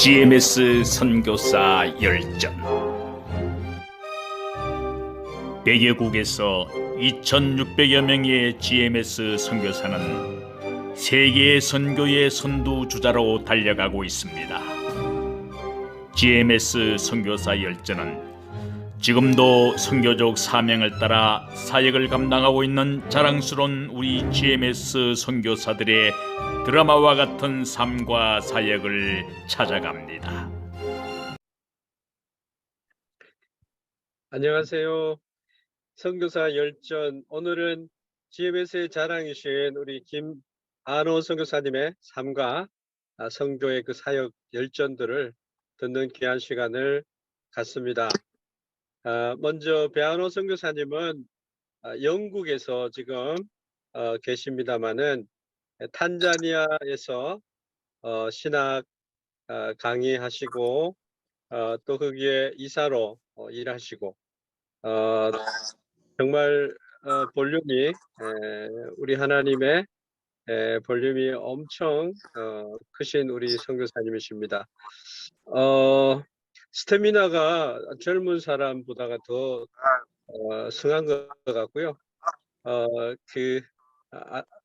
GMS 선교사 열전. 100여국에서 2600여 명의 GMS 선교사는 세계의 선교의 선두주자로 달려가고 있습니다. GMS 선교사 열전은 지금도 선교적 사명을 따라 사역을 감당하고 있는 자랑스러운 우리 GMS 선교사들의 드라마와 같은 삶과 사역을 찾아갑니다. 안녕하세요. 선교사 열전, 오늘은 GMS의 자랑이신 우리 김아노 선교사님의 삶과 선교의 그 사역 열전들을 듣는 귀한 시간을 갖습니다. 먼저 배아노 선교사님은 영국에서 지금 계십니다마는 탄자니아에서 신학 강의하시고 또 거기에 이사로 일하시고 정말 볼륨이 우리 하나님의 볼륨이 엄청 크신 우리 선교사님이십니다. 스태미나가 젊은 사람보다가 더 승한 것 같고요.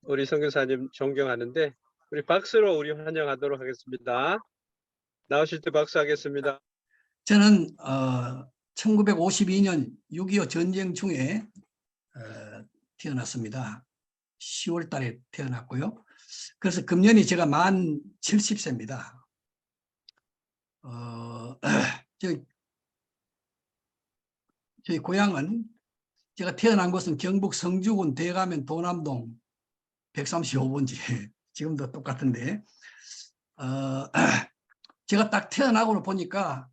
우리 선교사님 존경하는데 우리 박수로 우리 환영하도록 하겠습니다. 나오실 때 박수하겠습니다. 저는 1952년 6.25 전쟁 중에 태어났습니다. 10월 달에 태어났고요. 그래서 금년이 제가 만 70세입니다. 저희 고향은, 제가 태어난 곳은 경북 성주군 대가면 도남동 135번지, 지금도 똑같은데, 제가 딱 태어나고 보니까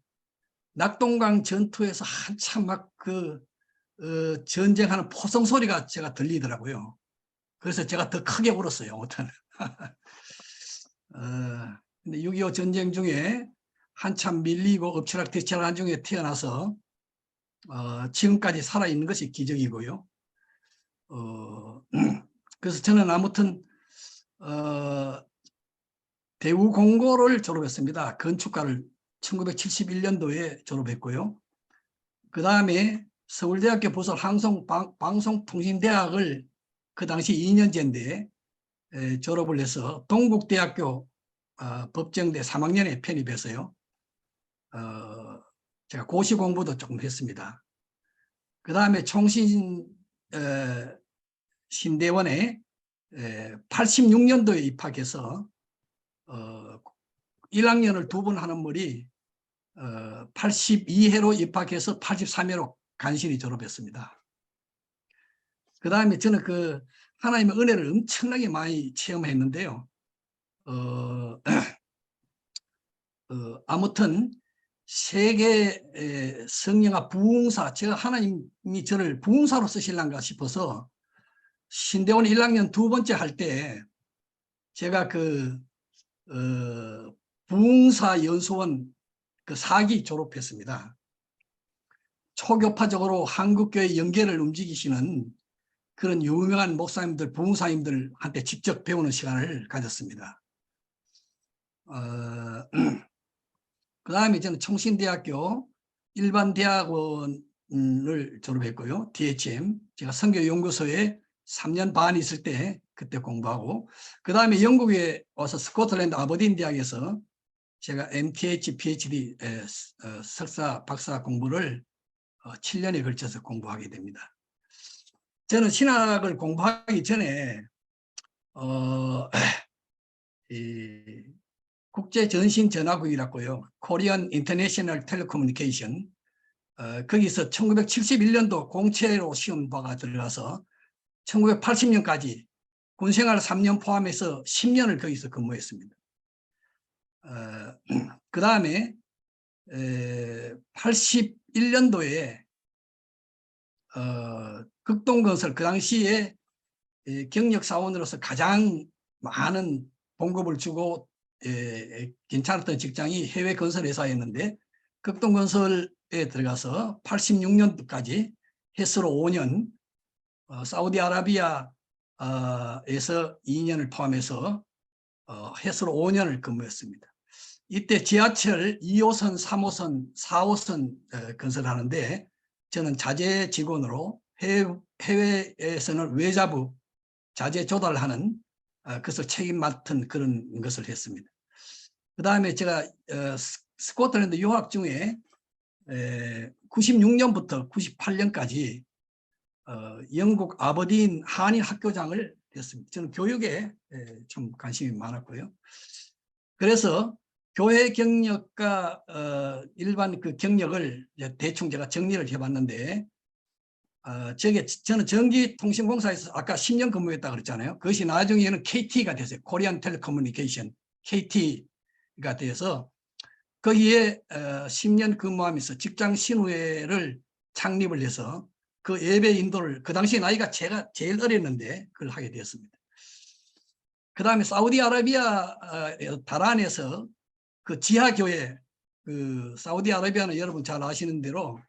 낙동강 전투에서 한참 막 전쟁하는 포성 소리가 제가 들리더라고요. 그래서 제가 더 크게 울었어요. 근데 6.25 전쟁 중에 한참 밀리고 엎치락뒤치락한 중에 태어나서 지금까지 살아있는 것이 기적이고요. 그래서 저는 아무튼 대우공고를 졸업했습니다. 건축가를 1971년도에 졸업했고요. 그 다음에 서울대학교 부설 방송통신대학을 그 당시 2년제인데 졸업을 해서 동국대학교 법정대 3학년에 편입해서요. 제가 고시 공부도 조금 했습니다. 그 다음에 신대원에 86년도에 입학해서 1학년을 2번 하는 머리 82회로 입학해서 83회로 간신히 졸업했습니다. 그 다음에 저는 하나님의 은혜를 엄청나게 많이 체험했는데요. 아무튼 세계 성령아 부흥사, 제가 하나님이 저를 부흥사로 쓰실란가 싶어서 신대원 1학년 2번째 할 때 제가 부흥사 연수원 4기 졸업했습니다. 초교파적으로 한국교회 연계를 움직이시는 그런 유명한 목사님들, 부흥사님들한테 직접 배우는 시간을 가졌습니다. 그 다음에 저는 총신대학교 일반대학원을 졸업했고요. DHM, 제가 선교연구소에 3년 반 있을 때 그때 공부하고, 그 다음에 영국에 와서 스코틀랜드 아버딘 대학에서 제가 MTH, PhD 석사, 박사 공부를 7년에 걸쳐서 공부하게 됩니다. 저는 신학을 공부하기 전에 국제전신전화국이라고요. 코리안 인터내셔널 텔레코뮤니케이션. 거기서 1971년도 공채로 시험 봐가 들어가서 1980년까지 군생활 3년 포함해서 10년을 거기서 근무했습니다. 그 다음에 81년도에 극동건설, 그 당시에 경력사원으로서 가장 많은 봉급을 주고 괜찮았던 직장이 해외 건설회사였는데, 극동건설에 들어가서 86년도까지 햇수로 5년, 사우디아라비아에서 2년을 포함해서 햇수로 5년을 근무했습니다. 이때 지하철 2호선, 3호선, 4호선 건설하는데 저는 자재 직원으로 해외에서는 외자부 자재 조달하는 그것을 책임 맡은 그런 것을 했습니다. 그 다음에 제가 스코틀랜드 유학 중에 96년부터 98년까지 영국 아버딘 한인 학교장을 했습니다. 저는 교육에 참 관심이 많았고요. 그래서 교회 경력과 일반 그 경력을 대충 제가 정리를 해봤는데, 저는 전기통신공사에서 아까 10년 근무했다고 그랬잖아요. 그것이 나중에는 KT가 됐어요. 코리안 텔레커뮤니케이션, KT가 돼서 거기에 10년 근무하면서 직장 신우회를 창립을 해서 그 예배 인도를, 그 당시 나이가 제가 제일 어렸는데 그걸 하게 되었습니다. 그 다음에 사우디아라비아 다란에서 그 지하교회, 그 사우디아라비아는 여러분 잘 아시는 대로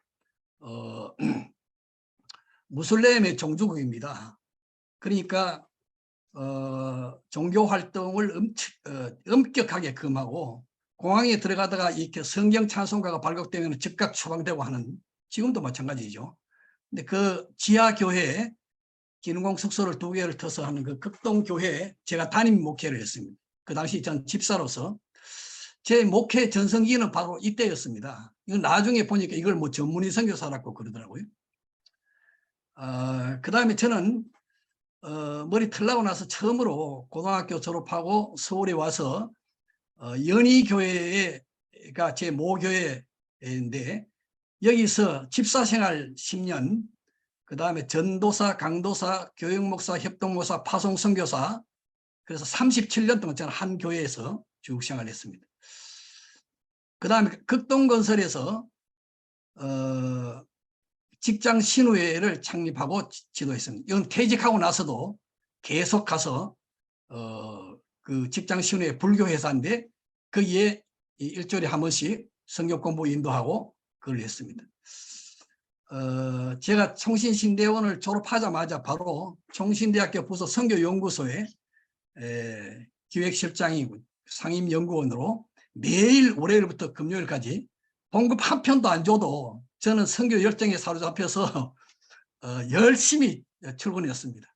무슬림의 종주국입니다. 그러니까 종교 활동을 엄격하게 금하고, 공항에 들어가다가 이렇게 성경 찬송가가 발각되면 즉각 추방되고 하는, 지금도 마찬가지죠. 근데 그 지하교회에 기능공 숙소를 2개를 터서 하는 그 극동교회에 제가 담임 목회를 했습니다. 그 당시 전 집사로서 제 목회 전성기는 바로 이때였습니다. 이건 나중에 보니까 이걸 뭐 전문의 선교사라고 그러더라고요. 그 다음에 저는 머리 털나고 나서 처음으로 고등학교 졸업하고 서울에 와서 연희교회가 제 모교회인데 여기서 집사생활 10년, 그 다음에 전도사, 강도사, 교육목사, 협동목사, 파송선교사, 그래서 37년 동안 저는 한 교회에서 교육생활을 했습니다. 그 다음에 극동건설에서 직장 신우회를 창립하고 지도했습니다. 이건 퇴직하고 나서도 계속 가서 그 직장 신우회 불교회사인데 거기에 일주일에 한 번씩 성경 공부 인도하고 그걸 했습니다. 제가 총신신대원을 졸업하자마자 바로 총신대학교 부서 선교연구소에 기획실장이고 상임연구원으로 매일 월요일부터 금요일까지 봉급 한 편도 안 줘도 저는 선교 열정에 사로잡혀서 열심히 출근했습니다.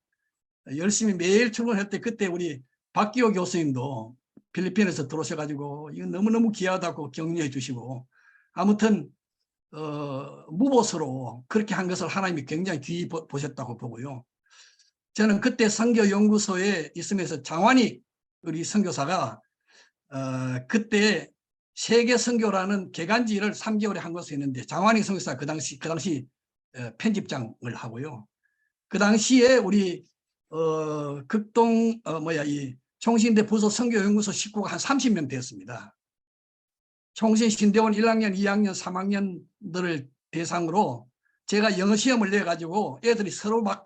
열심히 매일 출근할 때 그때 우리 박기호 교수님도 필리핀에서 들어오셔가지고 이거 너무너무 귀하다고 격려해 주시고, 아무튼 무보수로 그렇게 한 것을 하나님이 굉장히 귀히 보셨다고 보고요. 저는 그때 선교연구소에 있으면서 장완익 우리 선교사가 그때 세계 선교라는 개간지를 3개월에 한 것이 있는데 장완익 선교사 그 당시 편집장을 하고요. 그 당시에 우리 극동 이 총신대 부서 선교연구소 식구가 한 30명 되었습니다. 총신신대원 1학년, 2학년, 3학년들을 대상으로 제가 영어 시험을 내가지고 애들이 서로 막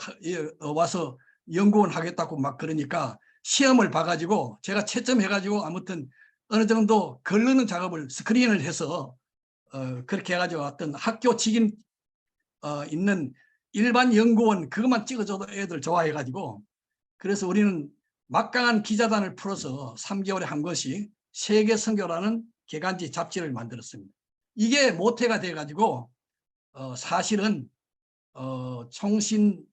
와서 연구원 하겠다고 막 그러니까 시험을 봐가지고 제가 채점해가지고 아무튼 어느 정도 걸르는 작업을 스크린을 해서 그렇게 해가지고 어떤 학교 직인 있는 일반 연구원 그것만 찍어줘도 애들 좋아해가지고, 그래서 우리는 막강한 기자단을 풀어서 3개월에 한 것이 세계 선교라는 개간지 잡지를 만들었습니다. 이게 모태가 돼가지고 사실은 총신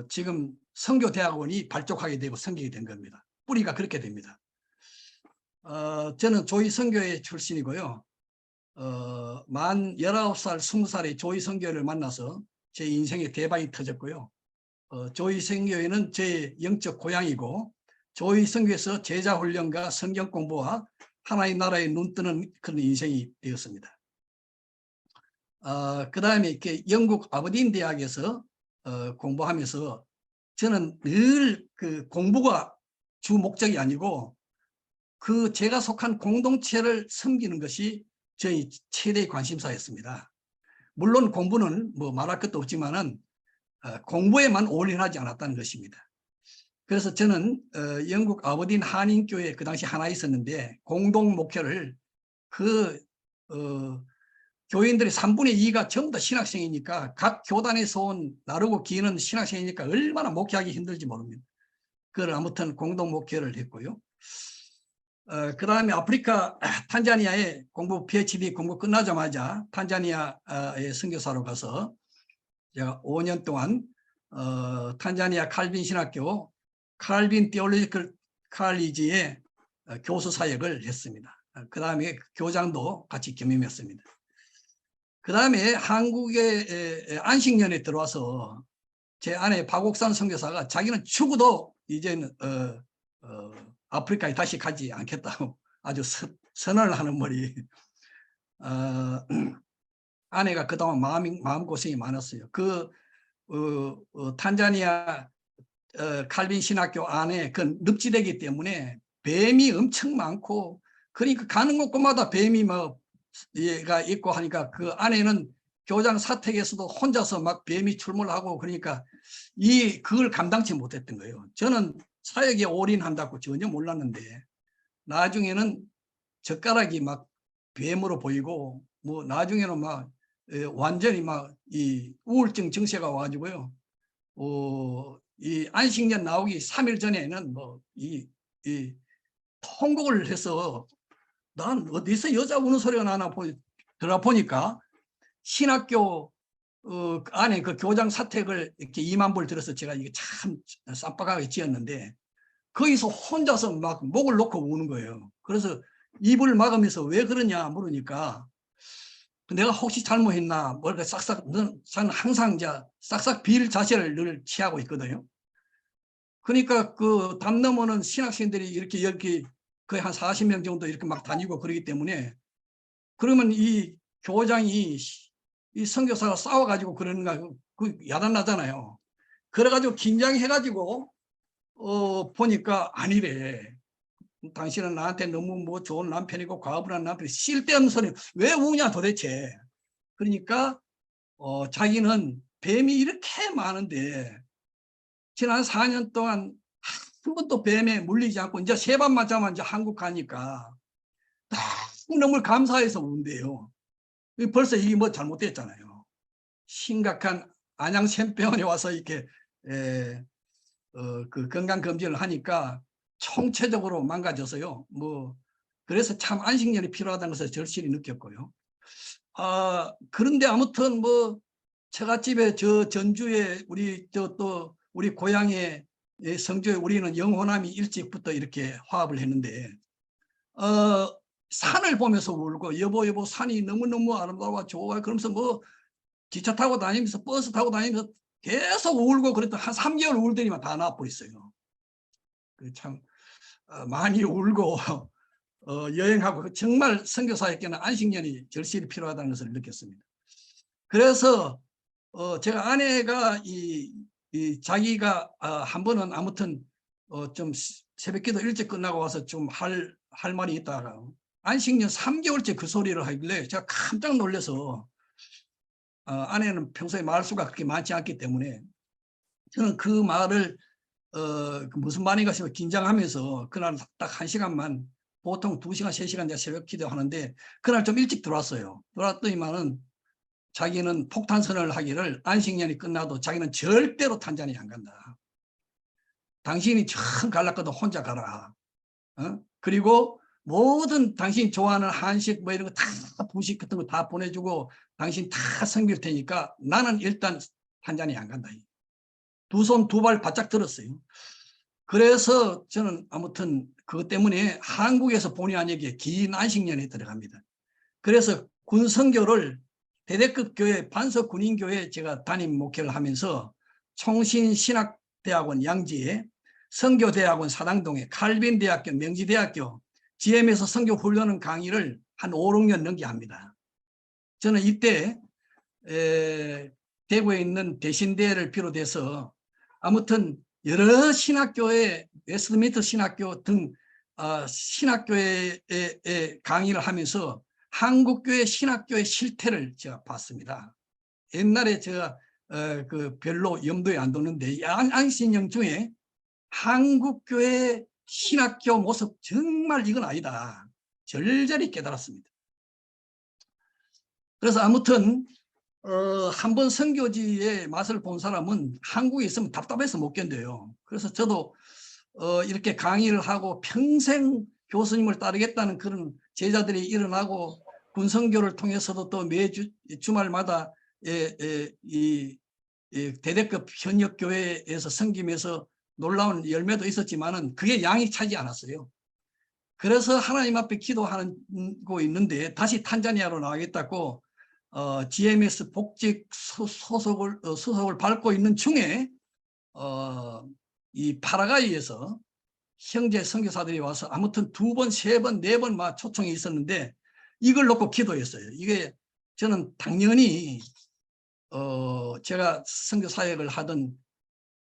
지금 선교대학원이 발족하게 되고 생기게 된 겁니다. 뿌리가 그렇게 됩니다. 저는 조이선교회 출신이고요. 만 19살, 20살에 조이선교회를 만나서 제 인생에 대박이 터졌고요. 조이선교회는 제 영적 고향이고 조이선교회에서 제자훈련과 성경 공부와 하나님 나라에 눈 뜨는 그런 인생이 되었습니다. 그 다음에 이렇게 영국 아버딘 대학에서 공부하면서 저는 늘 그 공부가 주 목적이 아니고 그 제가 속한 공동체를 섬기는 것이 저희 최대의 관심사였습니다. 물론 공부는 뭐 말할 것도 없지만은 공부에만 올인하지 않았다는 것입니다. 그래서 저는 영국 아버딘 한인교회 그 당시 하나 있었는데 공동 목회를 교인들의 3분의 2가 전부 다 신학생이니까 각 교단에서 온 나르고 기는 신학생이니까 얼마나 목회하기 힘들지 모릅니다. 그걸 아무튼 공동 목회를 했고요. 그다음에 아프리카 탄자니아에 PhD 공부 끝나자마자 탄자니아에 선교사로 가서 제가 5년 동안 탄자니아 칼빈 신학교 칼빈 디올로지컬 칼리지에 교수 사역을 했습니다. 그다음에 교장도 같이 겸임했습니다. 그다음에 한국의 안식년에 들어와서 제 아내 박옥산 선교사가 자기는 죽어도 이제는 아프리카에 다시 가지 않겠다고 아주 선언을 하는 머리. 아내가 그동안 마음고생이 많았어요. 탄자니아 칼빈 신학교 안에 그 늪지대이기 때문에 뱀이 엄청 많고, 그러니까 가는 곳마다 뱀이 가 있고 하니까 그 아내는 교장 사택에서도 혼자서 막 뱀이 출몰하고, 그러니까 그걸 감당치 못했던 거예요. 저는 사역에 올인한다고 전혀 몰랐는데 나중에는 젓가락이 막 뱀으로 보이고, 뭐 나중에는 막 완전히 막 이 우울증 증세가 와가지고요. 이 안식년 나오기 3일 전에는 뭐 이 통곡을 해서, 난 어디서 여자 우는 소리가 나나 들어보니까 신학교 안에 그 교장 사택을 이렇게 2만 불 들어서 제가 이게 참 쌈박하게 지었는데, 거기서 혼자서 막 목을 놓고 우는 거예요. 그래서 입을 막으면서 왜 그러냐 물으니까, 내가 혹시 잘못했나 뭘까 싹싹, 저는 항상 싹싹 빌 자세를 늘 취하고 있거든요. 그러니까 그 담 넘어는 신학생들이 이렇게 거의 한 40명 정도 이렇게 막 다니고 그러기 때문에, 그러면 이 교장이 이 선교사가 싸워가지고 그러는가, 그 야단나잖아요. 그래가지고 긴장해가지고 보니까 아니래. 당신은 나한테 너무 뭐 좋은 남편이고 과분한 남편이, 쓸데없는 소리 왜 우냐 도대체. 그러니까 자기는 뱀이 이렇게 많은데 지난 4년 동안 한 번도 뱀에 물리지 않고 이제 3밤만 자면 이제 한국 가니까 너무 감사해서 운대요. 벌써 이게 뭐 잘못됐잖아요. 심각한 안양샘병원에 와서 이렇게 그 건강검진을 하니까 총체적으로 망가져서요. 뭐 그래서 참 안식년이 필요하다는 것을 절실히 느꼈고요. 그런데 아무튼 뭐 처갓집에 전주에 우리 고향의 성주에 우리는 영호남이 일찍부터 이렇게 화합을 했는데, 산을 보면서 울고, 여보 산이 너무너무 아름다워 좋아 그러면서 뭐 기차 타고 다니면서 버스 타고 다니면서 계속 울고, 그랬더니 한 3개월 울더니만 다 나와버렸어요. 참 많이 울고 여행하고, 정말 선교사에게는 안식년이 절실히 필요하다는 것을 느꼈습니다. 그래서 제가 아내가 자기가 한 번은 아무튼 좀 새벽기도 일찍 끝나고 와서 좀 할 말이 있다가 안식년 3개월째 그 소리를 하길래 제가 깜짝 놀라서, 아내는 평소에 말수가 그렇게 많지 않기 때문에 저는 그 말을 무슨 말인가 싶어 긴장하면서 그날 딱 1시간만, 보통 2시간, 3시간 새벽 기도하는데 그날 좀 일찍 들어왔어요. 들어왔더니만은 자기는 폭탄 선언을 하기를 안식년이 끝나도 자기는 절대로 탄자니아 안 간다. 당신이 처음 갈랐거든 혼자 가라. 그리고 모든 당신 좋아하는 한식 뭐 이런 거 다 부식 같은 거 다 보내주고 당신 다 섬길 테니까 나는 일단 탄자니아 안 간다. 두 손 두 발 바짝 들었어요. 그래서 저는 아무튼 그것 때문에 한국에서 본의 아니게 긴 안식년에 들어갑니다. 그래서 군선교를 대대급 교회 반석 군인교회 제가 담임 목회를 하면서 총신신학대학원 양지에, 선교대학원 사당동에, 칼빈대학교, 명지대학교, GM에서 선교 훈련은 강의를 한 5, 6년 넘게 합니다. 저는 이때 대구에 있는 대신대를 비롯해서 아무튼 여러 신학교에, 웨스트민스터 신학교 등 신학교에 강의를 하면서 한국교회 신학교의 실태를 제가 봤습니다. 옛날에 제가 그 별로 염두에 안 두는데 안식년 중에 한국교회 신학교 모습 정말 이건 아니다. 절절히 깨달았습니다. 그래서 아무튼 한번 선교지의 맛을 본 사람은 한국에 있으면 답답해서 못 견뎌요. 그래서 저도 이렇게 강의를 하고 평생 교수님을 따르겠다는 그런 제자들이 일어나고 군성교를 통해서도 또 매주 주말마다 이 대대급 현역교회에서 섬기면서 놀라운 열매도 있었지만은 그게 양이 차지 않았어요. 그래서 하나님 앞에 기도하고 있는데 다시 탄자니아로 나가겠다고 GMS 복직 소속을 밟고 있는 중에 이 파라과이에서 형제 선교사들이 와서 아무튼 2번, 3번, 4번 막 초청이 있었는데 이걸 놓고 기도했어요. 이게 저는 당연히 제가 선교 사역을 하던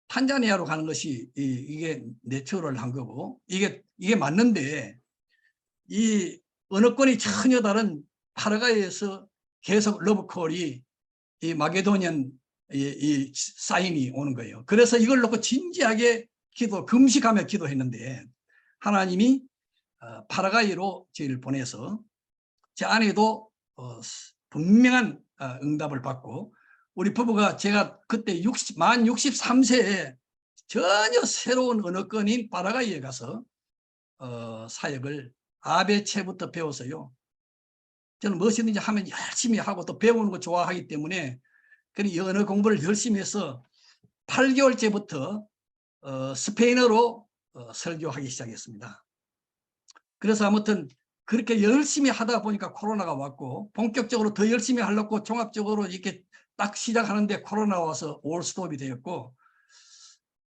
탄자니아로 가는 것이 이게 내추럴한 거고 이게 맞는데 이 언어권이 전혀 다른 파라과이에서 계속 러브콜이 이 마게도니안 이 사인이 오는 거예요. 그래서 이걸 놓고 진지하게 금식하며 기도했는데 하나님이 파라과이로 저희를 보내서 제 아내도 분명한 응답을 받고 우리 부부가 제가 그때 만 63세에 전혀 새로운 언어권인 파라과이에 가서 사역을 아베체부터 배워서요. 저는 무엇이든지 하면 열심히 하고 또 배우는 거 좋아하기 때문에 이 언어 공부를 열심히 해서 8개월째부터 스페인어로 설교하기 시작했습니다. 그래서 아무튼 그렇게 열심히 하다 보니까 코로나가 왔고 본격적으로 더 열심히 하려고 종합적으로 이렇게 딱 시작하는데 코로나 와서 올스톱이 되었고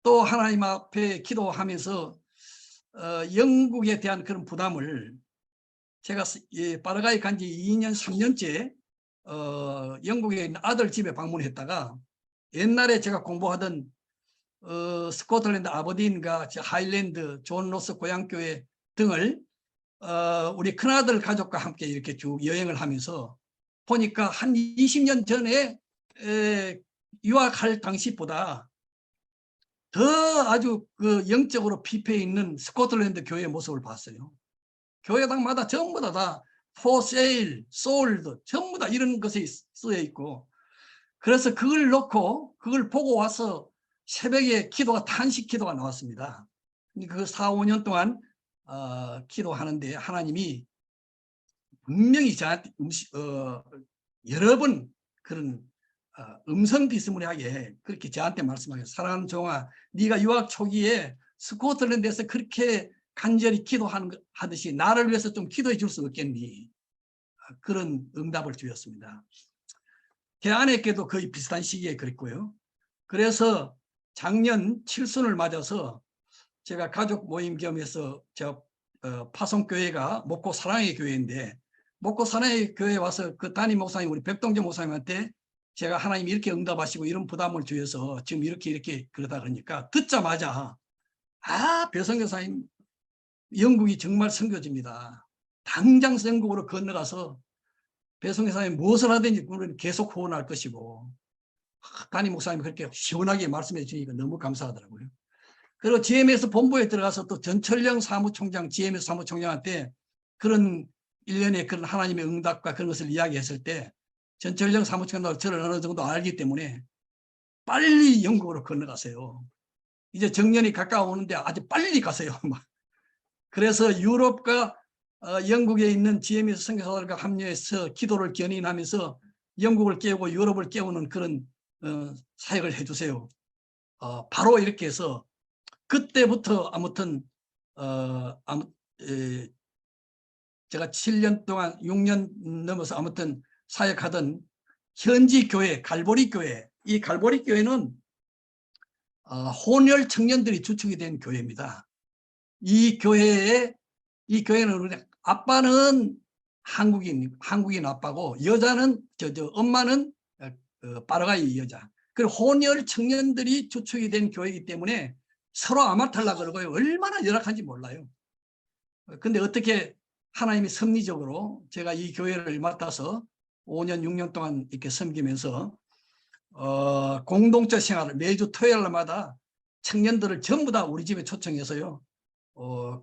또 하나님 앞에 기도하면서 영국에 대한 그런 부담을 제가 파라과이 간지 2년, 3년째 영국에 있는 아들 집에 방문했다가 옛날에 제가 공부하던 스코틀랜드 아버딘과 하일랜드 존 로스 고향교회 등을 우리 큰아들 가족과 함께 이렇게 쭉 여행을 하면서 보니까 한 20년 전에 유학할 당시보다 더 아주 그 영적으로 피폐해 있는 스코틀랜드 교회의 모습을 봤어요. 교회당마다 전부 다 for sale, sold 전부 다 이런 것에 쓰여 있고 그래서 그걸 놓고 그걸 보고 와서 새벽에 탄식 기도가 나왔습니다. 그 4, 5년 동안 기도하는데 하나님이 분명히 저한테 여러 번 그런 음성 비스무리하게 그렇게 저한테 말씀하셨어요. 사랑하는 종아, 네가 유학 초기에 스코틀랜드에서 그렇게 간절히 기도하듯이 나를 위해서 좀 기도해 줄 수 없겠니? 그런 응답을 주셨습니다. 제 아내께도 거의 비슷한 시기에 그랬고요. 그래서 작년 칠순을 맞아서 제가 가족 모임 겸해서 파송교회가 목포 사랑의 교회인데 목포 사랑의 교회에 와서 그 담임 목사님 우리 백동재 목사님한테 제가 하나님 이렇게 응답하시고 이런 부담을 주셔서 지금 이렇게 그러다 그러니까 듣자마자 배성교사님 영국이 정말 선교지입니다. 당장 영국으로 건너가서 배성교사님 무엇을 하든지 우리는 계속 후원할 것이고 담임 목사님이 그렇게 시원하게 말씀해 주니까 너무 감사하더라고요. 그리고 GMS 본부에 들어가서 또 전철령 사무총장, GMS 사무총장한테 그런 일련의 그런 하나님의 응답과 그런 것을 이야기했을 때 전철령 사무총장도 저를 어느 정도 알기 때문에 빨리 영국으로 건너가세요. 이제 정년이 가까워오는데 아주 빨리 가세요. 그래서 유럽과 영국에 있는 GMS 선교사들과 합류해서 기도를 견인하면서 영국을 깨우고 유럽을 깨우는 그런 사역을 해주세요. 바로 이렇게 해서 그때부터 아무튼 제가 7년 동안 6년 넘어서 아무튼 사역하던 현지 교회 갈보리 교회, 이 갈보리 교회는 혼혈 청년들이 주축이 된 교회입니다. 이 교회는 아빠는 한국인 아빠고 여자는 엄마는 파라과이 여자. 그리고 혼혈 청년들이 주축이 된 교회이기 때문에 서로 아마탈라 그러고요. 얼마나 열악한지 몰라요. 근데 어떻게 하나님이 섭리적으로 제가 이 교회를 맡아서 5년, 6년 동안 이렇게 섬기면서 공동체 생활을 매주 토요일마다 청년들을 전부 다 우리 집에 초청해서요.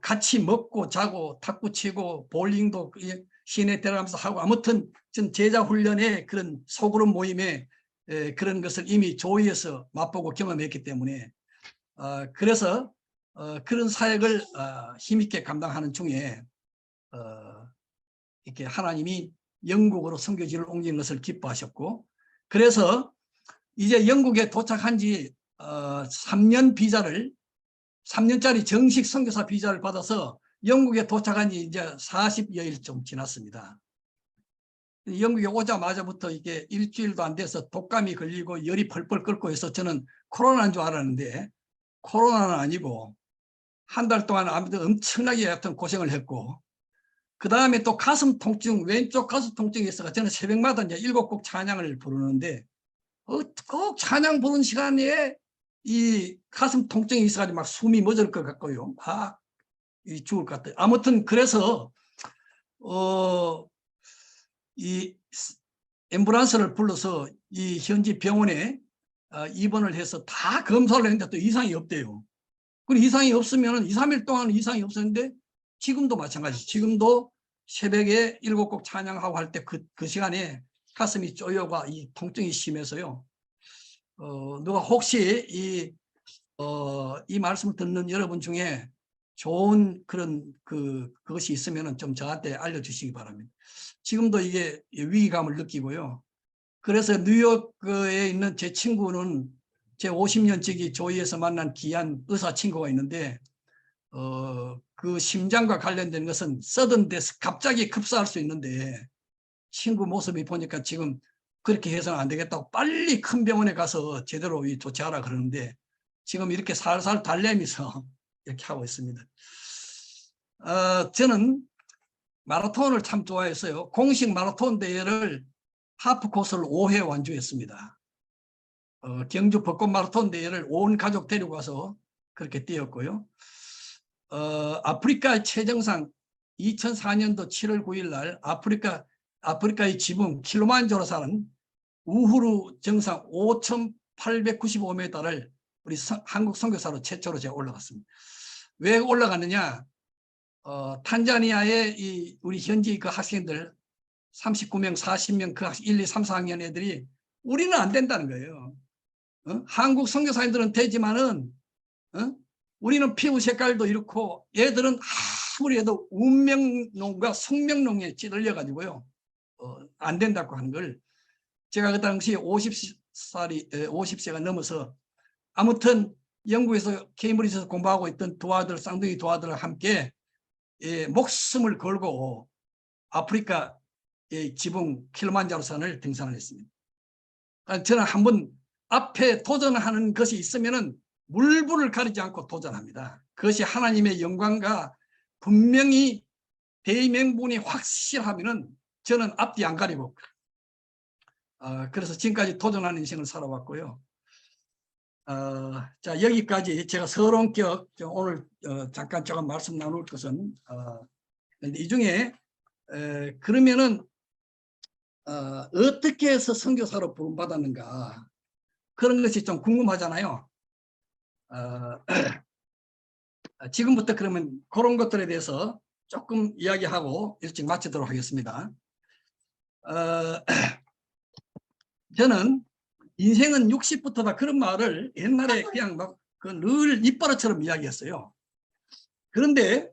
같이 먹고 자고 탁구 치고 볼링도 시내 데려가면서 하고 아무튼 전 제자 훈련의 그런 소그룹 모임에 그런 것을 이미 조이에서 맛보고 경험했기 때문에 그래서 그런 사역을 힘있게 감당하는 중에 이렇게 하나님이 영국으로 선교지를 옮긴 것을 기뻐하셨고, 그래서 이제 영국에 도착한 지 3년짜리 정식 선교사 비자를 받아서 영국에 도착한 지 이제 40여일 좀 지났습니다. 영국에 오자마자부터 이게 일주일도 안 돼서 독감이 걸리고 열이 펄펄 끓고 해서 저는 코로나인 줄 알았는데 코로나는 아니고 한 달 동안 아무튼 엄청나게 하여튼 고생을 했고, 그 다음에 또 가슴 통증, 왼쪽 가슴 통증이 있어서 저는 새벽마다 이제 7곡 찬양을 부르는데 꼭 찬양 부르는 시간에 이 가슴 통증이 있어가지고 막 숨이 멎을 것 같고요. 막 죽을 것 같아요. 아무튼 그래서 이 앰뷸런스를 불러서 이 현지 병원에 입원을 해서 다 검사를 했는데 또 이상이 없대요. 그리고 이상이 없으면 2, 3일 동안 이상이 없었는데 지금도 마찬가지. 지금도 새벽에 7곡 찬양하고 할 때 그 시간에 가슴이 쪼여가 이 통증이 심해서요. 누가 혹시 이 말씀을 듣는 여러분 중에 좋은 그런 그것이 있으면 좀 저한테 알려주시기 바랍니다. 지금도 이게 위기감을 느끼고요. 그래서 뉴욕에 있는 제 친구는 제 50년지기 조이에서 만난 귀한 의사 친구가 있는데 그 심장과 관련된 것은 서든 데스 갑자기 급사할 수 있는데 친구 모습이 보니까 지금 그렇게 해서는 안 되겠다고 빨리 큰 병원에 가서 제대로 조치하라 그러는데 지금 이렇게 살살 달래면서 이렇게 하고 있습니다. 저는 마라톤을 참 좋아했어요. 공식 마라톤 대회를 하프 코스를 5회 완주했습니다. 경주 벚꽃 마라톤 대회를 온 가족 데리고 가서 그렇게 뛰었고요. 아프리카 최정상 2004년도 7월 9일 날 아프리카의 지붕 킬리만자로 사는 우후루 정상 5,895m를 우리 한국 선교사로 최초로 제가 올라갔습니다. 왜 올라갔느냐? 탄자니아의 우리 현지 그 학생들 39명, 40명 그 1, 2, 3, 4학년 애들이 우리는 안 된다는 거예요. 한국 선교사님들은 되지만은 우리는 피부 색깔도 이렇고 얘들은 아무리 해도 운명론과 성명론에 찌들려 가지고요 안 된다고 하는 걸 제가 그 당시 50세가 넘어서 아무튼 영국에서 케임브리지에서 공부하고 있던 쌍둥이 도아들과 함께 목숨을 걸고 아프리카 지붕 킬리만자로 산을 등산을 했습니다. 저는 한번 앞에 도전하는 것이 있으면은 물불을 가리지 않고 도전합니다. 그것이 하나님의 영광과 분명히 대명분이 확실하면은 저는 앞뒤 안 가리고 그래서 지금까지 도전하는 인생을 살아왔고요. 자, 여기까지 제가 서론격 오늘 잠깐 조금 말씀 나눌 것은 이 중에 그러면은 어떻게 해서 선교사로 부름받았는가 그런 것이 좀 궁금하잖아요. 지금부터 그러면 그런 것들에 대해서 조금 이야기하고 일찍 마치도록 하겠습니다. 저는 인생은 60부터다 그런 말을 옛날에 그냥 막 늘 입버릇처럼 이야기했어요. 그런데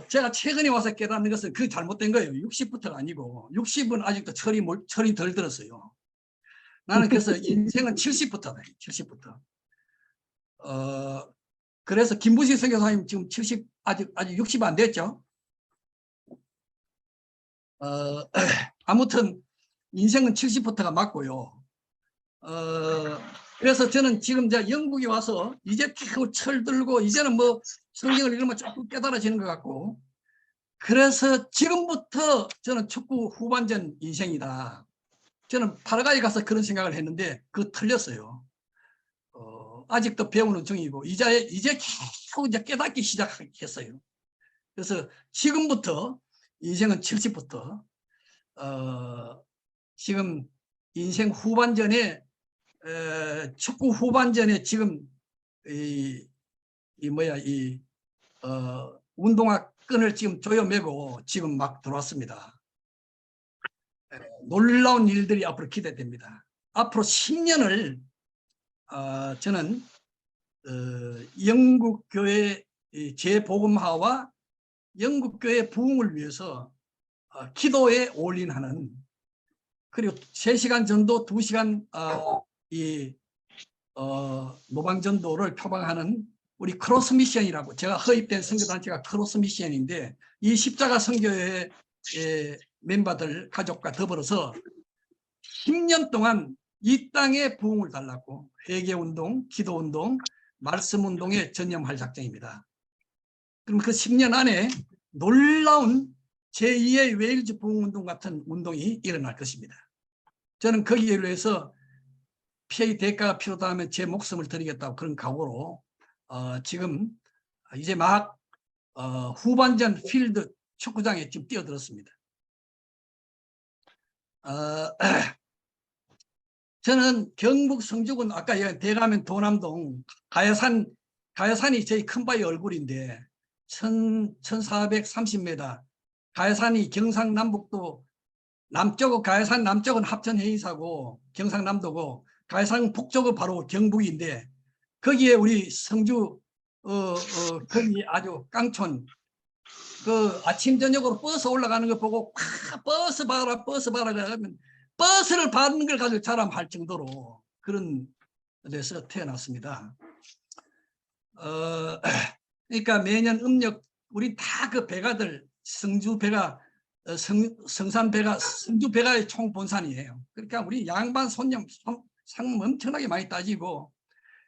제가 최근에 와서 깨닫는 것은 그게 잘못된 거예요. 60부터가 아니고 60은 아직도 철이 덜 들었어요. 나는 그래서 인생은 70부터다. 70부터. 그래서 김부식 선교사님 지금 70 아직 60 안 됐죠. 아무튼 인생은 70부터가 맞고요. 그래서 저는 지금 이제 영국에 와서 이제 철들고 이제는 뭐 성경을 읽으면 조금 깨달아지는 것 같고 그래서 지금부터 저는 축구 후반전 인생이다. 저는 파라과이 가서 그런 생각을 했는데 그거 틀렸어요. 아직도 배우는 중이고 이제 겨우 이제 깨닫기 시작했어요. 그래서 지금부터 인생은 70부터 지금 인생 후반전에 축구 후반전에 지금 운동화 끈을 지금 조여매고 지금 막 들어왔습니다. 놀라운 일들이 앞으로 기대됩니다. 앞으로 10년을 저는 영국 교회 재복음화와 영국 교회 부흥을 위해서 기도에 올인하는, 그리고 3시간 전도, 2시간 노방 전도를 표방하는 우리 크로스 미션이라고, 제가 허입된 선교단체가 크로스 미션인데, 이 십자가 선교회 멤버들 가족과 더불어서 10년 동안 이 땅에 부흥을 달라고 회개운동, 기도운동, 말씀운동에 전념할 작정입니다. 그럼 그 10년 안에 놀라운 제2의 웨일즈 부흥운동 같은 운동이 일어날 것입니다. 저는 거기에 위해서 피해의 대가가 필요하다면 제 목숨을 드리겠다고 그런 각오로 지금 이제 막 후반전 필드 축구장에 지금 뛰어들었습니다. 저는 경북 성주군, 아까 대가면 도남동 가야산이 저희 큰바위 얼굴인데 1430m, 가야산이 경상남북도 남쪽은, 가야산 남쪽은 합천해이사고 경상남도고, 가야산 북쪽은 바로 경북인데, 거기에 우리 성주 거기 아주 깡촌, 그 아침 저녁으로 버스 올라가는 거 보고 버스 봐라 그러면 버스를 받는 걸 가지고 자랑할 정도로 그런 데서 태어났습니다. 그러니까 매년 음력, 우리 다 그 배가들, 성주 배가, 성산 배가, 성주 배가의 총 본산이에요. 그러니까 우리 양반 손님 상 엄청나게 많이 따지고,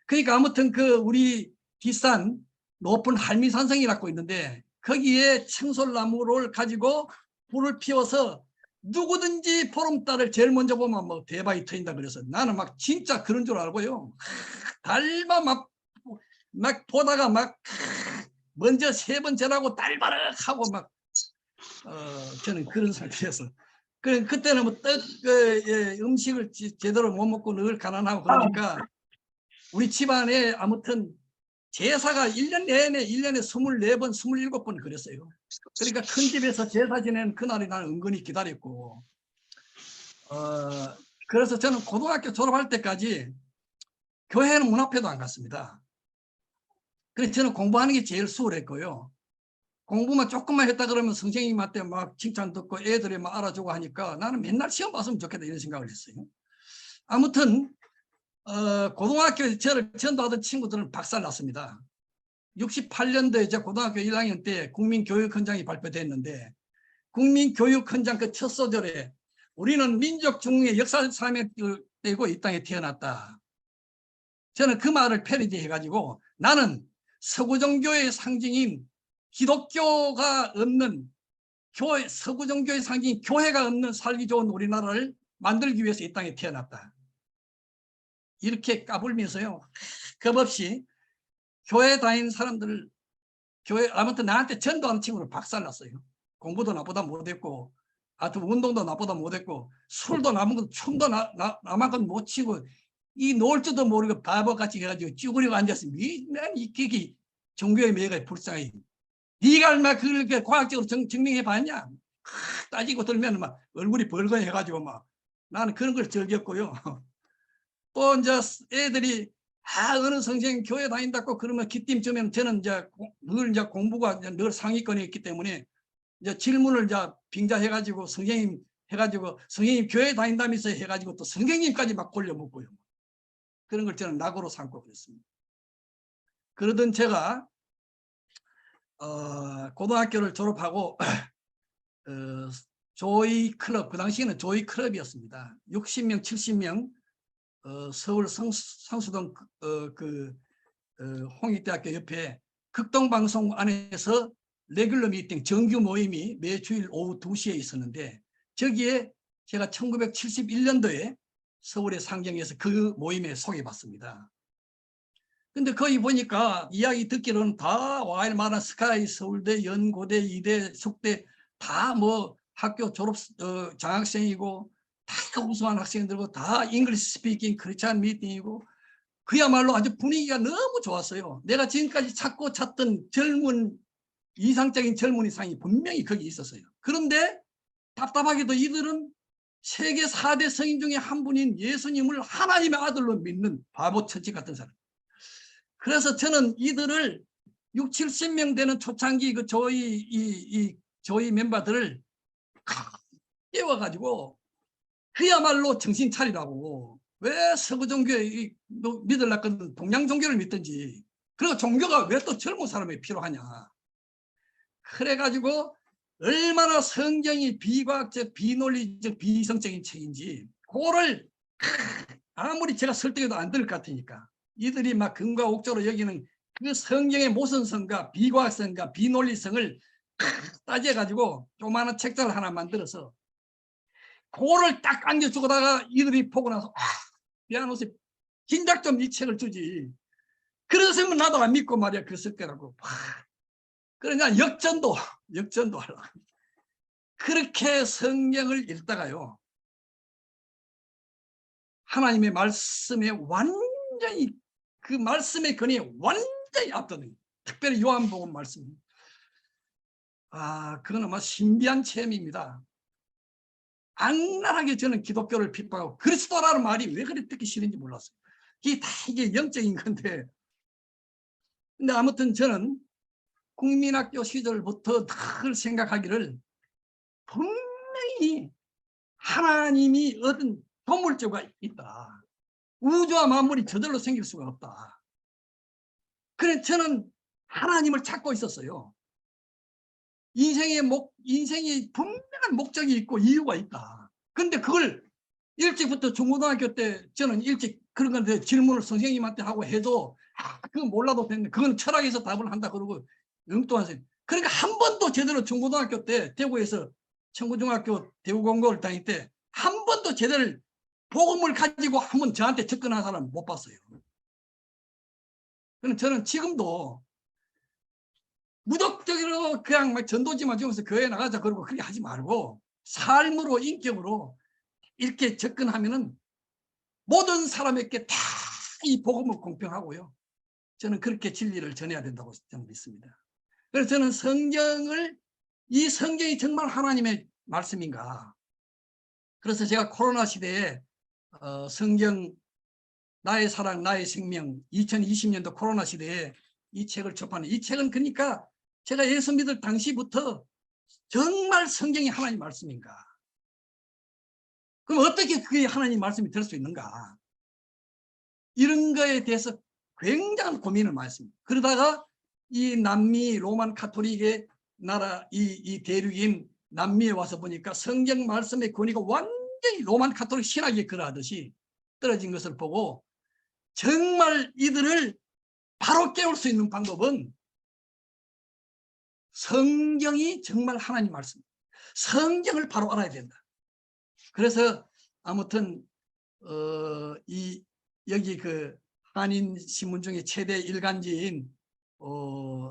그러니까 아무튼 그 우리 뒷산 높은 할미산성이라고 있는데, 거기에 청솔나무를 가지고 불을 피워서 누구든지 보름달을 제일 먼저 보면 뭐 대박이 터진다 그래서 나는 막 진짜 그런 줄 알고요. 달마 막 보다가 막 먼저 3번 절하고 달바락하고 막 저는 그런 상태에서, 그때는 뭐 음식을 제대로 못 먹고 늘 가난하고 그러니까 우리 집안에 아무튼 제사가 1년 내내 1년에 24번 27번 그랬어요. 그러니까 큰 집에서 제사 지내는 그날이 나는 은근히 기다렸고, 그래서 저는 고등학교 졸업할 때까지 교회는 문 앞에도 안 갔습니다. 그래서 저는 공부하는 게 제일 수월했고요. 공부만 조금만 했다 그러면 선생님한테 막 칭찬 듣고 애들이 막 알아주고 하니까 나는 맨날 시험 봤으면 좋겠다 이런 생각을 했어요. 아무튼 고등학교에 저를 전도하던 친구들은 박살났습니다. 68년도에 제가 고등학교 1학년 때 국민교육헌장이 발표됐는데, 국민교육헌장 그 첫 소절에 우리는 민족 중흥의 역사 사명을 떼고 이 땅에 태어났다. 저는 그 말을 패러디해가지고 나는 서구종교의 상징인 기독교가 없는 교회, 서구종교의 상징인 교회가 없는 살기 좋은 우리나라를 만들기 위해서 이 땅에 태어났다. 이렇게 까불면서요, 겁없이 교회 다니는 사람들, 아무튼 나한테 전도하는 친구는 박살났어요. 공부도 나보다 못했고, 하여튼 운동도 나보다 못했고, 술도 남은 춤도 나만큼 못 치고, 이 놀 줄도 모르고 바보같이 해가지고 쭈그리고 앉았으면 이 기기 종교의 매가 불쌍해. 네가 얼마 그렇게 과학적으로 증명해 봤냐? 따지고 들면 막 얼굴이 벌거해가지고 막 나는 그런 걸 즐겼고요. 또 이제 애들이 어느 선생님 교회 다닌다고 그러면 기띔쯤에는 저는 이제 늘 공부가 늘 상위권이었기 때문에 이제 질문을 이제 빙자해가지고 선생님 해가지고 선생님 교회 다닌다면서 해가지고 또 선생님까지 막 골려먹고요. 그런 걸 저는 낙오로 삼고 그랬습니다. 그러던 제가 고등학교를 졸업하고 조이 클럽, 그 당시에는 조이 클럽이었습니다. 60명, 70명 서울 상수동 홍익대학교 옆에 극동방송 안에서 레귤러 미팅 정규 모임이 매주일 오후 2시에 있었는데, 저기에 제가 1971년도에 서울에 상경해서 그 모임에 소개받습니다. 근데 거기 보니까 이야기 듣기로는 다 와일마나 스카이, 서울대, 연고대, 이대, 숙대 다 뭐 학교 졸업 장학생이고 다 우수한 학생들고 다 잉글리시 스피킹 크리스찬 미팅이고, 그야말로 아주 분위기가 너무 좋았어요. 내가 지금까지 찾고 찾던 젊은 이상적인 젊은 이상이 분명히 거기 있었어요. 그런데 답답하게도 이들은 세계 4대 성인 중에 한 분인 예수님을 하나님의 아들로 믿는 바보 천치 같은 사람. 그래서 저는 이들을 6, 70명 되는 초창기 그 조이 멤버들을 깨워가지고 그야말로 정신 차리라고. 왜 서구 종교에 믿으려거든 동양 종교를 믿든지. 그리고 종교가 왜 또 젊은 사람이 필요하냐. 그래가지고 얼마나 성경이 비과학적, 비논리적, 비이성적인 책인지 그거를 아무리 제가 설득해도 안 될 것 같으니까 이들이 막 금과 옥조로 여기는 그 성경의 모순성과 비과학성과 비논리성을 따져가지고 조그마한 책자를 하나 만들어서 그거를 딱 안겨주고다가 이들이 보고 나서 미안하세 진작 좀 이 책을 주지. 그러시면 나도 안 믿고 말이야 그랬을 거라고. 그러냐 역전도 하려고. 그렇게 성경을 읽다가요. 하나님의 말씀에 완전히 그 말씀의 근이 완전히 압도된 특별히 요한복음 말씀. 그건 아마 신비한 체험입니다. 악랄하게 저는 기독교를 핍박하고 그리스도라는 말이 왜 그리 듣기 싫은지 몰랐어요. 이게 영적인 건데. 근데 아무튼 저는 국민학교 시절부터 늘 생각하기를 분명히 하나님이 얻은 도물조가 있다. 우주와 만물이 저절로 생길 수가 없다. 그래서 저는 하나님을 찾고 있었어요. 인생이 분명한 목적이 있고 이유가 있다. 그런데 그걸 일찍부터 중고등학교 때 저는 일찍 그런 건데 질문을 선생님한테 하고 해도 그건 몰라도 됐는데 그건 철학에서 답을 한다 그러고 엉뚱한 소리. 그러니까 한 번도 제대로 중고등학교 때 대구에서 청구중학교 대구공고를 다닐 때 한 번도 제대로 복음을 가지고 한번 저한테 접근한 사람 못 봤어요. 그럼 저는 지금도 무덕적으로 그냥 막 전도지만 주면서 교회 나가자 그러고 그렇게 하지 말고 삶으로 인격으로 이렇게 접근하면은 모든 사람에게 다 이 복음을 공평하고요. 저는 그렇게 진리를 전해야 된다고 저는 믿습니다. 그래서 저는 이 성경이 정말 하나님의 말씀인가. 그래서 제가 코로나 시대에 성경 나의 사랑 나의 생명 2020년도 코로나 시대에 이 책을 접하는 이 책은 그러니까 제가 예수 믿을 당시부터 정말 성경이 하나님 말씀인가. 그럼 어떻게 그게 하나님 말씀이 될 수 있는가. 이런 거에 대해서 굉장한 고민을 많이 했습니다. 그러다가 이 남미 로만 카톨릭의 나라 이 대륙인 남미에 와서 보니까 성경 말씀의 권위가 완전히 로만 카톨릭 신학에 그러하듯이 떨어진 것을 보고 정말 이들을 바로 깨울 수 있는 방법은 성경이 정말 하나님 말씀, 성경을 바로 알아야 된다. 그래서 아무튼 여기 그 한인 신문 중에 최대 일간지인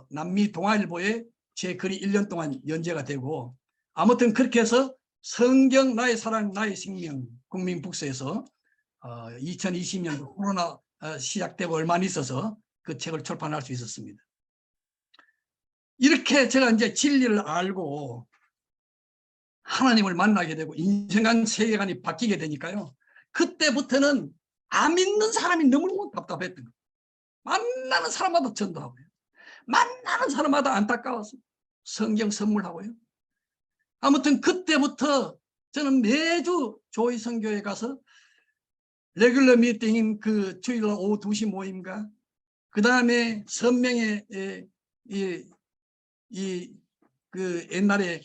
남미 동아일보에 제 글이 1년 동안 연재가 되고 아무튼 그렇게 해서 성경 나의 사랑 나의 생명 국민북서에서 2020년도 코로나 시작되고 얼마 안 있어서 그 책을 출판할 수 있었습니다. 이렇게 제가 이제 진리를 알고 하나님을 만나게 되고 인생관 세계관이 바뀌게 되니까요. 그때부터는 안 믿는 사람이 너무 답답했던 거예요. 만나는 사람마다 전도하고요. 만나는 사람마다 안타까워서 성경 선물하고요. 아무튼 그때부터 저는 매주 조이 선교에 가서 레귤러 미팅인 그 주일날 오후 2시 모임과 그 다음에 선명의 그 옛날에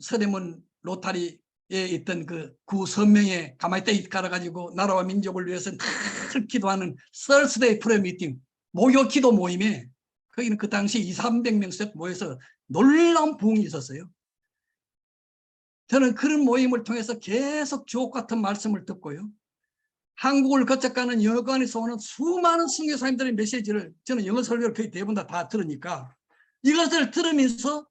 서대문 로타리에 있던 그 구선명에 가만히 떼 깔아가지고 나라와 민족을 위해서 늘 기도하는 서스데이 프레어 미팅 목요 기도 모임에 거기는 그 당시 200~300명씩 모여서 놀라운 부흥이 있었어요. 저는 그런 모임을 통해서 계속 주옥 같은 말씀을 듣고요. 한국을 거쳐가는 영어관에서 오는 수많은 선교사님들의 메시지를 저는 영어 설교를 거의 대부분 다 들으니까 이것을 들으면서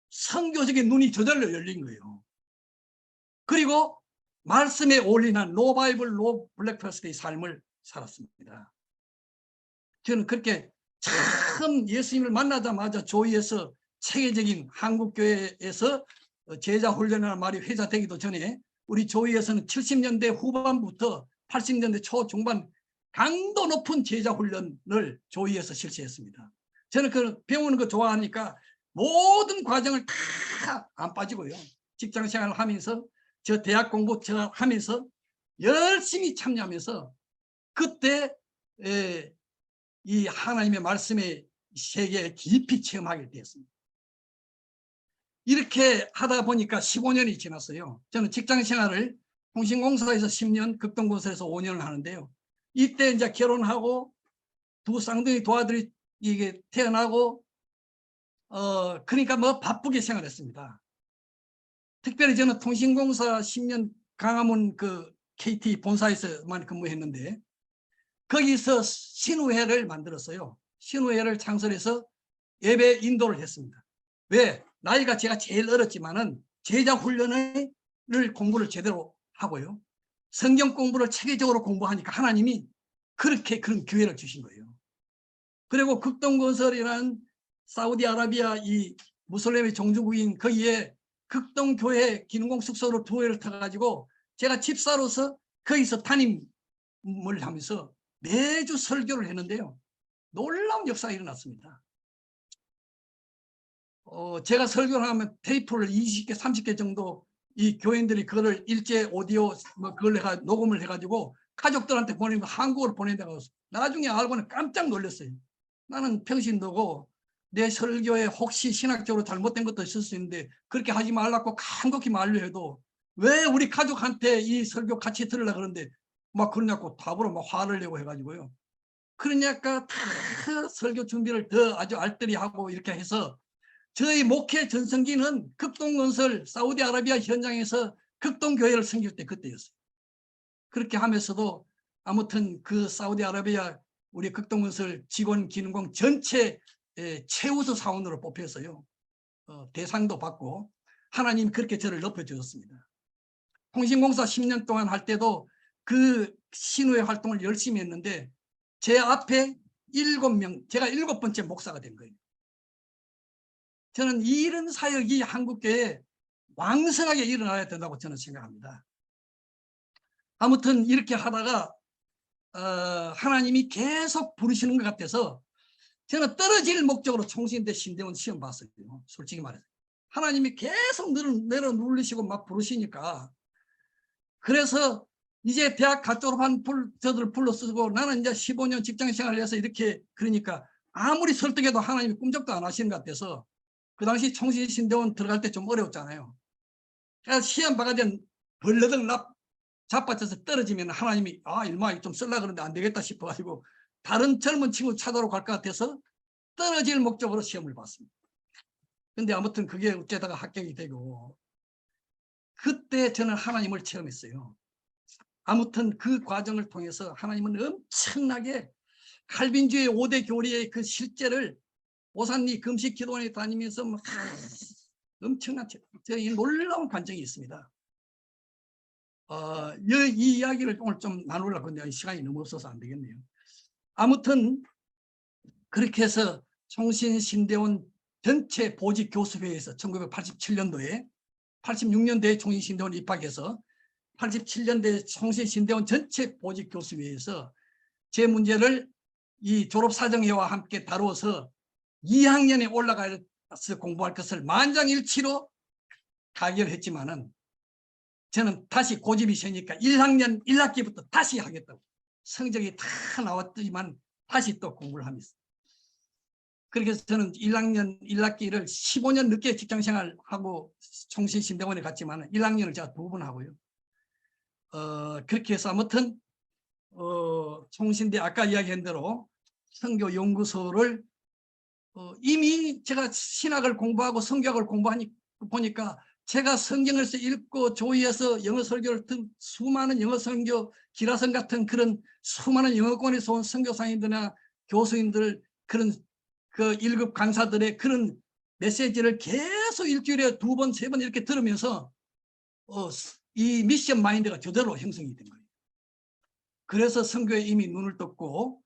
선교적인 눈이 저절로 열린 거예요. 그리고 말씀에 올인한 노 바이블 노 블랙퍼스트의 삶을 살았습니다. 저는 그렇게 참 예수님을 만나자마자 조이에서 체계적인 한국교회에서 제자 훈련이라는 말이 회자되기도 전에 우리 조이에서는 70년대 후반부터 80년대 초 중반 강도 높은 제자 훈련을 조이에서 실시했습니다. 저는 그 배우는 거 좋아하니까 모든 과정을 다 안 빠지고요. 직장 생활을 하면서 저 대학 공부 하면서 열심히 참여하면서 그때 이 하나님의 말씀의 세계에 깊이 체험하게 되었습니다. 이렇게 하다 보니까 15년이 지났어요. 저는 직장 생활을 통신공사에서 10년, 극동건설에서 5년을 하는데요. 이때 이제 결혼하고 두 쌍둥이 도아들이 이게 태어나고 그러니까 뭐 바쁘게 생활했습니다. 특별히 저는 통신공사 10년 강화문 그 KT 본사에서만 근무했는데 거기서 신우회를 만들었어요. 신우회를 창설해서 예배 인도를 했습니다. 왜? 나이가 제가 제일 어렸지만은 제자 훈련을 공부를 제대로 하고요. 성경 공부를 체계적으로 공부하니까 하나님이 그렇게 그런 기회를 주신 거예요. 그리고 극동건설이라는 사우디아라비아 이 무슬림의 종주국인 거기에 극동교회 기능공 숙소로 두 회를 타가지고 제가 집사로서 거기서 담임을 하면서 매주 설교를 했는데요. 놀라운 역사가 일어났습니다. 제가 설교를 하면 테이프를 20개, 30개 정도 이 교인들이 그거를 일제 오디오 뭐 그걸 녹음을 해가지고 가족들한테 보내면 한국어로 보낸다고 나중에 알고는 깜짝 놀랐어요. 나는 평신도고 내 설교에 혹시 신학적으로 잘못된 것도 있을 수 있는데 그렇게 하지 말라고 간곡히 만류해도 왜 우리 가족한테 이 설교 같이 들으려고 그러는데 막 그러냐고 답으로 막 화를 내고 해가지고요. 그러니까 다 설교 준비를 더 아주 알뜰히 하고 이렇게 해서 저희 목회 전성기는 극동건설 사우디아라비아 현장에서 극동교회를 섬길 때 그때였어요. 그렇게 하면서도 아무튼 그 사우디아라비아 우리 극동건설 직원 기능공 전체 최우수 사원으로 뽑혀서요. 대상도 받고 하나님이 그렇게 저를 높여주셨습니다. 통신공사 10년 동안 할 때도 그 신우의 활동을 열심히 했는데 제 앞에 7명, 제가 7번째 목사가 된 거예요. 저는 이런 사역이 한국교회에 왕성하게 일어나야 된다고 저는 생각합니다. 아무튼 이렇게 하다가 하나님이 계속 부르시는 것 같아서 저는 떨어질 목적으로 총신대 신대원 시험 봤어요. 솔직히 말해서. 하나님이 계속 내려 누르시고 막 부르시니까 그래서 이제 대학 갓 졸업한 저들을 불러쓰고 나는 이제 15년 직장 생활을 해서 이렇게 그러니까 아무리 설득해도 하나님이 꿈쩍도 안 하시는 것 같아서 그 당시 총신 신대원 들어갈 때 좀 어려웠잖아요. 그래서 시험 봐가 된 벌러덩 자빠져서 떨어지면 하나님이 일마 좀 쓸라 그러는데 안 되겠다 싶어가지고 다른 젊은 친구 찾아러 갈 것 같아서 떨어질 목적으로 시험을 봤습니다. 근데 아무튼 그게 어쩌다가 합격이 되고 그때 저는 하나님을 체험했어요. 아무튼 그 과정을 통해서 하나님은 엄청나게 칼빈주의 5대 교리의 그 실제를 오산리 금식 기도원에 다니면서 엄청난 저희 놀라운 관정이 있습니다. 이 이야기를 오늘 좀 나누려고 했는데 시간이 너무 없어서 안 되겠네요. 아무튼 그렇게 해서 총신신대원 전체 보직교수회에서 1987년도에 86년도에 총신신대원 입학해서 87년도에 총신신대원 전체 보직교수회에서 제 문제를 이 졸업사정회와 함께 다루어서 2학년에 올라가서 공부할 것을 만장일치로 가결했지만은 저는 다시 고집이 세니까 1학년 1학기부터 다시 하겠다고 성적이 다 나왔지만 다시 또 공부를 합니다. 그렇게 해서 저는 1학년 1학기를 15년 늦게 직장생활하고 총신신대원에 갔지만 1학년을 제가 2번 하고요. 그렇게 해서 아무튼 총신대 아까 이야기한 대로 선교연구소를 이미 제가 신학을 공부하고 성경을 공부하니 보니까 제가 성경에서 읽고 조의해서 영어 설교를 듣 수많은 영어 선교 기라성 같은 그런 수많은 영어권에서 온 선교사님들이나 교수님들 그런 그 1급 강사들의 그런 메시지를 계속 일주일에 2번, 3번 이렇게 들으면서 이 미션 마인드가 저절로 형성이 된 거예요. 그래서 선교에 이미 눈을 떴고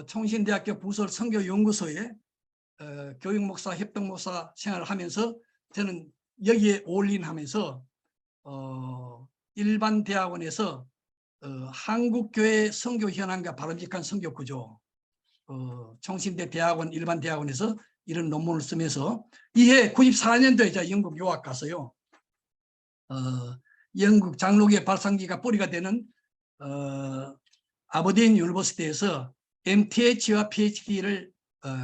총신대학교 부설 선교연구소에 교육목사, 협동목사 생활을 하면서 저는 여기에 올인하면서 일반 대학원에서 한국교회 선교 현황과 바람직한 선교 구조, 총신대 대학원 일반 대학원에서 이런 논문을 쓰면서 이해 94년도에 제가 영국 유학 가서요. 영국 장로교의 발상기가 뿌리가 되는 아버딘 유니버시티에서 MTH와 PhD를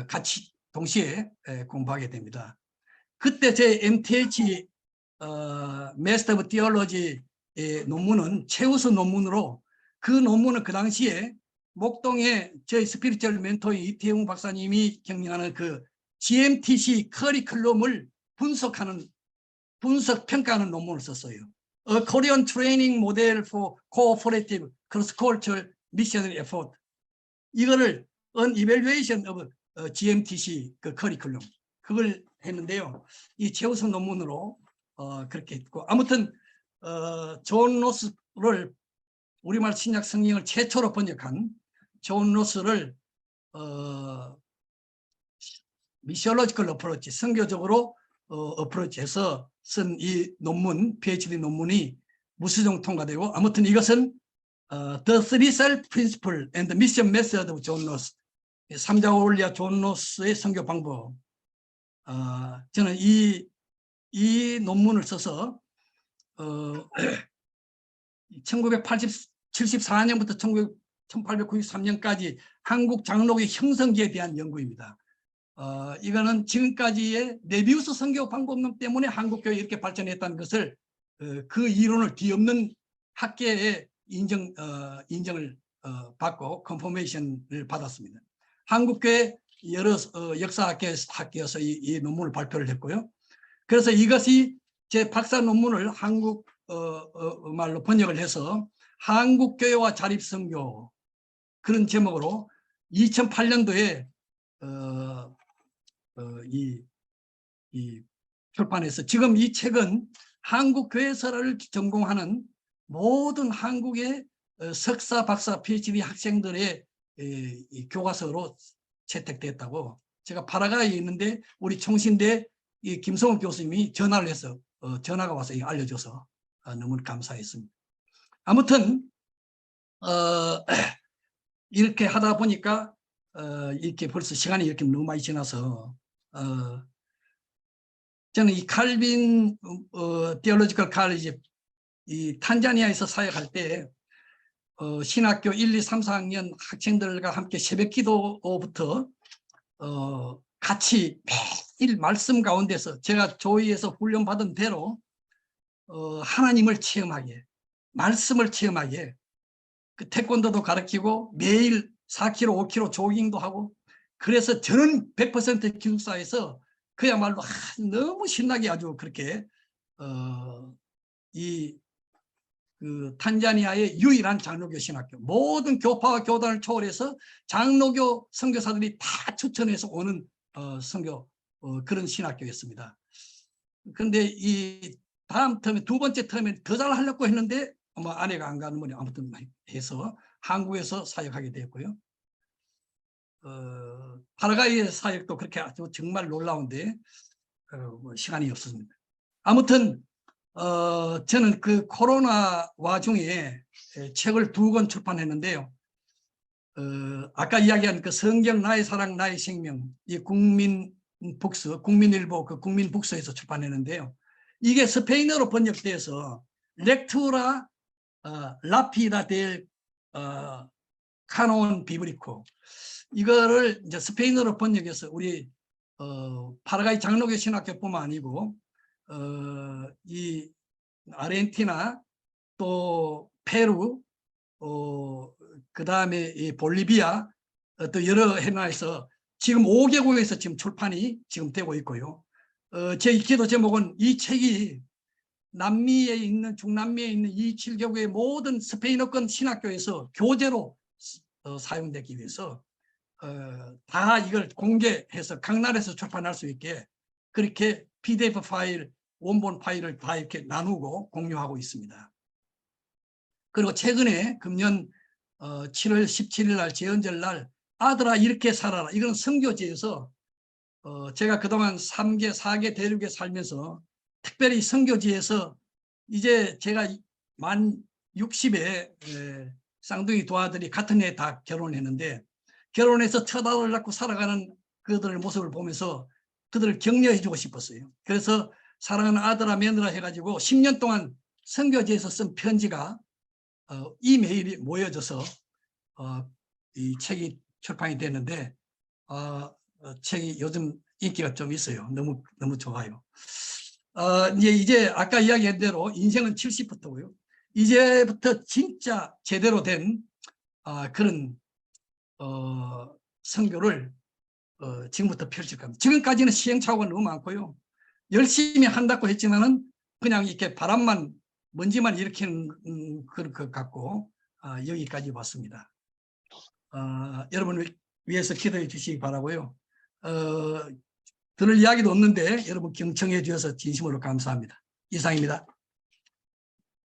같이 동시에 공부하게 됩니다. 그때 제 MTH Master of Theology의 논문은 최우수 논문으로 그 논문은 그 당시에 목동의 저희 스피리추얼 멘토인 이태용 박사님이 경영하는 그 GMTC 커리큘럼을 평가하는 논문을 썼어요. A Korean Training Model for Cooperative Cross-Cultural Missionary Effort. 이거를 An Evaluation of GMTC 그 커리큘럼 그걸 했는데요. 이 최우선 논문으로 그렇게 했고, 아무튼 존 로스를 우리말 신약 성경을 최초로 번역한 존 로스를 미시올로지컬 어프로치, 선교적으로 어프로치해서 쓴 이 논문, PhD 논문이 무수정 통과되고, 아무튼 이것은 The Three Self Principle and the Mission Method of John Ross, 삼자원리와 존 로스의 선교 방법. 저는 이 논문을 써서 1974년부터 1893년까지 한국 장로교의 형성기에 대한 연구입니다. 이거는 지금까지의 네비우스 선교 방법론 때문에 한국교회 이렇게 발전했다는 것을 그 이론을 뒤엎는 학계의 인정을 받고 컨포메이션을 받았습니다. 한국교회 여러 역사학계에서 이 논문을 발표를 했고요. 그래서 이것이 제 박사 논문을 한국 말로 번역을 해서 한국교회와 자립선교 그런 제목으로 2008년도에 이 출판해서 지금 이 책은 한국교회설을 전공하는 모든 한국의 석사, 박사, PhD 학생들의 이 교과서로 채택됐다고, 제가 파라과이에 있는데 우리 총신대 이 김성훈 교수님이 전화를 해서 전화가 와서 알려줘서 너무 감사했습니다. 아무튼 이렇게 하다 보니까 이렇게 벌써 시간이 이렇게 너무 많이 지나서 저는 이 칼빈 디올로지컬 칼리지 이 탄자니아에서 사역할 때 신학교 1, 2, 3, 4학년 학생들과 함께 새벽 기도부터 같이 매일 말씀 가운데서 제가 조의에서 훈련받은 대로 하나님을 체험하게, 말씀을 체험하게, 그 태권도도 가르치고 매일 4km, 5km 조깅도 하고, 그래서 저는 100% 기숙사에서 그야말로 너무 신나게 아주 그렇게 그 탄자니아의 유일한 장로교 신학교, 모든 교파와 교단을 초월해서 장로교 선교사들이 다 추천해서 오는 선교 그런 신학교였습니다. 그런데 이 다음 텀에 두 번째 텀에 더 잘하려고 했는데 아내가 안 가는 분이 아무튼 해서 한국에서 사역하게 되었고요. 파라과이의 사역도 그렇게 아주 정말 놀라운데 시간이 없었습니다. 아무튼 저는 그 코로나 와중에 책을 2권 출판했는데요. 아까 이야기한 그 성경 나의 사랑 나의 생명, 이 국민일보 그 국민북스에서 출판했는데요. 이게 스페인어로 번역돼서 렉투라 라피다 델 카논 비브리코, 이거를 이제 스페인어로 번역해서 우리 파라과이 장로교 신학교뿐만 아니고 이 아르헨티나 또 페루 그다음에 이 볼리비아 또 여러 해나에서 지금 5개국에서 지금 출판이 지금 되고 있고요. 제 기도 제목은 이 책이 남미에 있는 중남미에 있는 이 7개국의 모든 스페인어권 신학교에서 교재로 사용되기 위해서 다 이걸 공개해서 각 나라에서 출판할 수 있게 그렇게 PDF 파일, 원본 파일을 다 이렇게 나누고 공유하고 있습니다. 그리고 최근에 금년 7월 17일 날 제헌절 날 아들아 이렇게 살아라, 이건 선교지에서 제가 그동안 3개, 4개 대륙에 살면서 특별히 선교지에서 이제 제가 만 60에 쌍둥이 두 아들이 같은 해에 다 결혼했는데 결혼해서 첫 아들을 낳고 살아가는 그들의 모습을 보면서 그들을 격려해 주고 싶었어요. 그래서 사랑하는 아들아 며느라 해가지고 10년 동안 선교지에서 쓴 편지가 이메일이 모여져서 이 책이 출판이 됐는데 책이 요즘 인기가 좀 있어요. 너무 좋아요. 이제 아까 이야기한 대로 인생은 70부터고요. 이제부터 진짜 제대로 된 그런 선교를 지금부터 펼칠 겁니다. 지금까지는 시행착오가 너무 많고요. 열심히 한다고 했지만은 그냥 이렇게 바람만 먼지만 일으키는 것 같고 여기까지 왔습니다. 여러분을 위해서 기도해 주시기 바라고요. 들을 이야기도 없는데 여러분 경청해 주셔서 진심으로 감사합니다. 이상입니다.